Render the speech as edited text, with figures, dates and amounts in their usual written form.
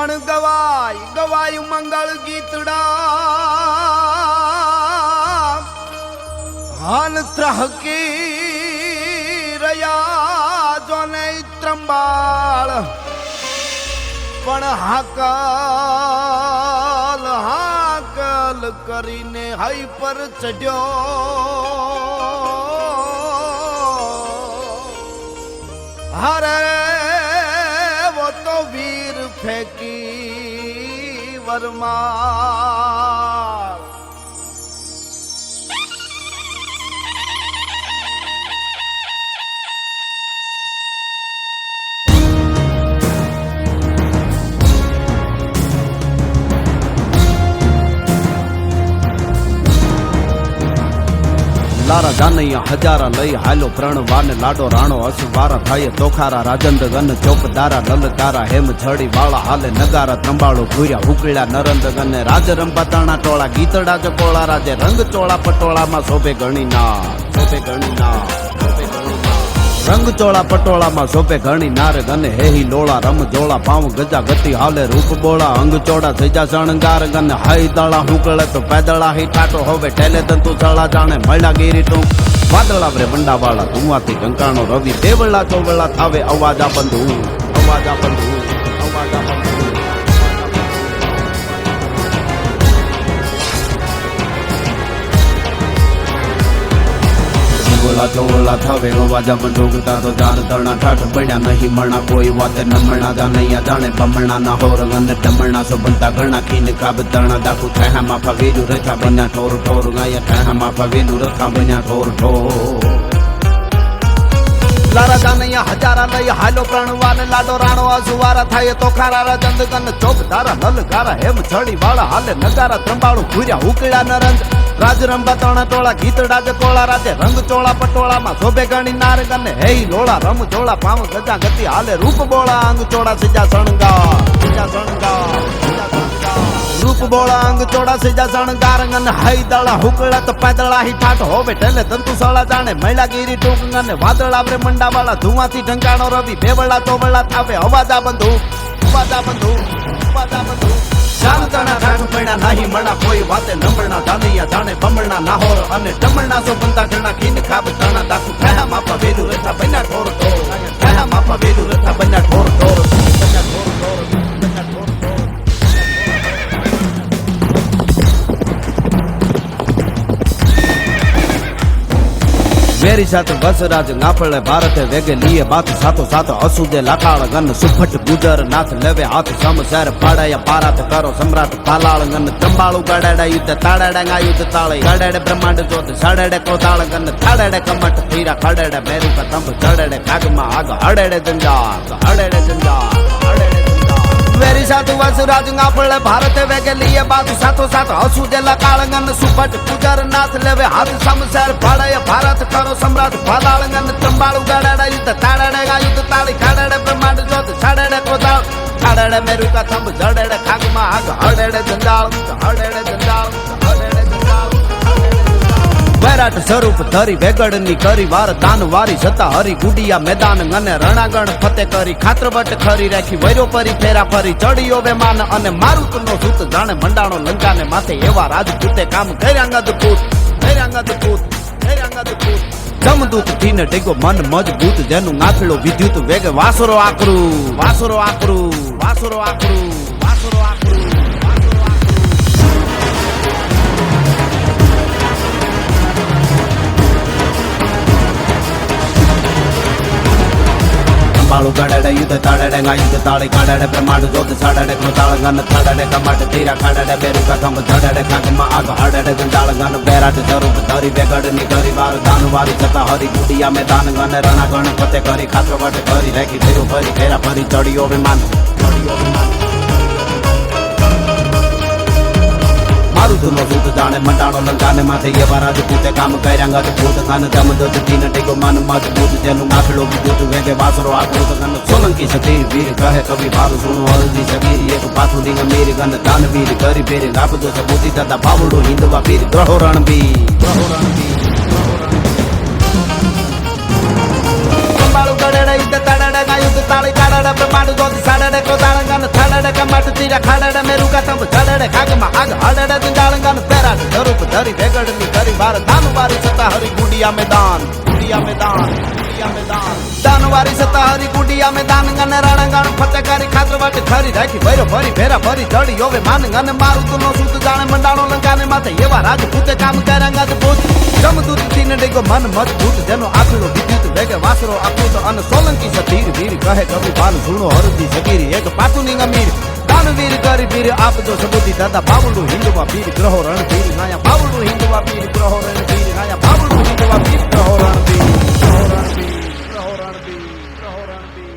પણ ગવાય ગવાય મંગળ ગીતડા હાલ ત્રહકી રહ્યા જોને ત્રંબાળ પણ હાકલ હાકલ કરીને હાઈ પર ચડ્યો હરે वो तो वीर फेंकी वरमार લારા જાનૈયા હજારા લઈ હાલો પ્રણ વાને લાડો રાણો અસવારા થાય તોખારા રાજંદ ગન ચોકદારા લલકારા હેમ ઝડી વાળા હાલે નગારા ત્રંબાળો ઘૂર્યા હુકળ્યા નરંદ ગને રાજ રંબા તાણા ટોળા ગીતડા ચકોળા રાજે રંગ ચોળા પટોળામાં શોભે ગણીના શોભે ગણીના રંગ ચોળા પટોળામાં શોભે ઘણી નાર ગને હેહી લોળા રમ જોળા પાવ ગજા ગતિ હાલે રૂપ બોળા અંગ ચોડા સજા શણગાર ગને હાઈ દળા હુકળે તો પેદળા હી ઠાટો હવે ઠેલે તંતુ ચળા જાણે મળ્યા ગીરી ટૂંક વાદળા વરે બંડાવાળા ધુમાથી કંકાણો રવિ દેવળા ચોવળા થાવે અવાજા બંધુ અવાજા બંધુ અવાજા બંધુ બોલા ચોલા થાવે અવાજા બંધુકતા તો જાણ તરણા ઠાઠ પડ્યા નહીં મણા કોઈ વાતે નમણા જાનૈયા જાણે બમણા ના હોર ગને ટમણા સો બનતા ઘણા ખીન કાબ તરણા દાખુ ઠાહામાં ફાવેલું રથા બન્યા ઠોર ઠોર ગાયા ઠાહામાં ફાવેલું રથા બન્યા ઠોર ઠોર લારા જાનૈયા હજારા લઈ હાલો પ્રાણવાને લાડો રાણો અસુવારા થાય તો ખારા રાજંદ ગન ચોપ ધારા લલકારા હેમ છડી વાળા હાલે નગારા ત્રંબાળું ઘૂર્યા હુકળ્યા નરંદ રાજ રંબા તણા ટોળા ગીતડા કોળા રાજે રંગ ચોળા પટોળામાં શોભે ગણી નાર ગને હેઈ લોળા રમ જોળા પાવ ગજા ગતિ હાલે રૂપ બોળા અંગ ચોળા સજા શણગાર સજા શણગાર રૂપ બોળા અંગ ચોળા સજા શણગાર ગને હાઈ દળા હુકળા તો પેદળા હી ઠાઠ હોવે ઠેલે તંતુ સળા જાણે મૈલા ગીરી ટૂંક ગને વાદળા વરે મંડાવાળા ધુમાથી ઢંકાણો રવિ બેવળા ચોવળા થાવે અવાજા બંધુ અવાજા બંધુ અવાજા બંધુ જાણતાના ઠાઠ પડ્યા નહીં મણા કોઈ વાતે નમણા જાનૈયા જાણે બમણા નાહોર અને ટમણા સો બંતા ઘણા ખીન ખાબ તાણા દાખુ ઠાહા માપા વેલું રથા બન્યા ઠોર ઠોર ઠાહા માપા વેલું રથા બન્યા ઠોર ઠોર બન્યા ઠોર ઠોર બન્યા ઠોર ઠોર मेरी साथ बस राज नाफले भारत वेगे लिए बात सातो सातो असुदे लाखाड़ गन सुफट गुजर नाथ लेवे हाथ सम सर पाड़ाया पारात करो सम्राट पालाळ गन तंबाळू गड़ेड़ा युद्ध ताड़ेड़ा युद्ध ताळे गड़ेड़े ब्रह्मांड जोत साड़ेड़े कोताळ गन थाड़ेड़े कमट तीरा खड़ेड़े मेरू का तंब चढ़ेड़े खागमा आग हड़ेड़े जंजार हड़ेड़े जंजार हड़ेड़े मेरी साथ वस राज नाफले भारत वेगे लिए बात सातो सातो असुदे लाखाड़ गन सुफट गुजर नाथ लेवे हाथ सम सर पाड़ाया भारत करो सम्राट पालाळ गन तंबाळू गड़ेड़ा युद्ध ताड़ेड़ा युद्ध ताळे खड़ेड़े ब्रह्मांड जोत साड़ेड़े कोताळ हड़ेड़े मेरू का तंब चढ़ेड़े खागमा आग हड़ेड़े जंजाल हड़ेड़े जंजाल हड़ेड़े जंजाल वैराट स्वरूप धरी वेगड़नी करी वार दान वारी सता हरी गुडिया मैदान गने रणागण फते करी खात्रवट खरी राखी वैरो परी फेरा फरी चढ़ियो वेमान अने मारुतनो सूत जाने मंडाणो लंकाने माथे एवा राजपूते काम कर्यांगद पूत कर्यांगद पूत कर्यांगद पूत जमदूत तीन टेगो मन मजबूत जेनु नाथड़ो विद्युत वेग वासुरो आकरू वासुरो आकरू वासुरो आकरू वासुरो आकरू बाळू गड़ेड़े युद्ध ताड़ेड़े युद्ध ताळे काड़ेड़े ब्रह्मांड जोत साड़ेड़े कोताळ गन थाड़ेड़े कमट तीरा खड़ेड़े बेरू का थंब चढ़ेड़े खागमा आग हड़ेड़े जंजाल गन बैराट स्वरूप धरी वेगड़नी करी वार दान वारी सता हरी गुडिया मैदान गन रणागण फते करी खात्रवट करी राखी फेरू फरी फेरा फरी चढ़ियो विमान चढ़ियो विमान मारुतनो सूत जाने मंडाणो लंकाने माथे एवा राजपूते काम कर्यांगद पूत गन जमदूत तीन टेगो मन मजबूत जेनु नाथड़ो विद्युत वेगे वासरो आकृत गन सोलंकी सती वीर कहे कवि भारू सुनो हल्दी सगीर एक पाथु लिंग मीर गन दानवीर करी फेरे लापदो सबूती दादा बावड़ो हिंदवा वीर ग्रहो रणबीर ग्रहो रणबीर बाळू गड़ेड़ा युद्ध ताड़ेड़ा युद्ध ताळे काड़ेड़ा ब्रह्मांड जोत साड़ेड़ा कोताळ ದಾಳಂಗನ ಥಳಡಕ ಮಟತೀರ ಖಾಡಡ ಮೇರುಗ ತಂಬ ಜಡಡ ಖಾಗಮ ಆಗ ಹಡಡ ದಾಳಂಗನ ಪೆರಾಟ ಸ್ವರೂಪ ಧರಿ ಬೆಗಡನಿ ಕರಿ ಬಾರ ದಾನುವಾರಿ ಸತಾ ಹರಿ ಗುಡಿಯಾ ಮೇದಾನ್ ಗುಡಿಯಾ ಮೇದಾನ್ ગુડિયા મેદાન દાનવારી સતા હરી ગુડિયા મેદાન ગને રણગણ ફતેકારી ખાતર વાટ ખરી રાખી ભૈરો ભરી ભેરા ભરી જડી હોવે માન ગને મારું તુનો સુત જાણે મંડાણો લંકાને માથે એવા રાજપૂતે કામ કર્યા ગત ભૂત જમદૂત તીન ડેગો મન મજબૂત જેનો આખલો વિદ્યુત વેગે વાસરો આખું અન સોલંકી સધીર વીર કહે કવિ બાન સુણો હરદી સગીરી એક પાતુની અમીર દાનવીર કરી વીર આપજો સબૂતી દાદા બાવળું હિન્દુમાં વીર ગ્રહો રણવીર નાયા બાવળું હિન્દુમાં વીર ગ્રહો રણવીર નાયા બાવળું હિન્દુમાં વીર ગ્રહો રણવીર ગ્રહો રણવીર ગ્રહો રણવીર ગ્રહો રણવીર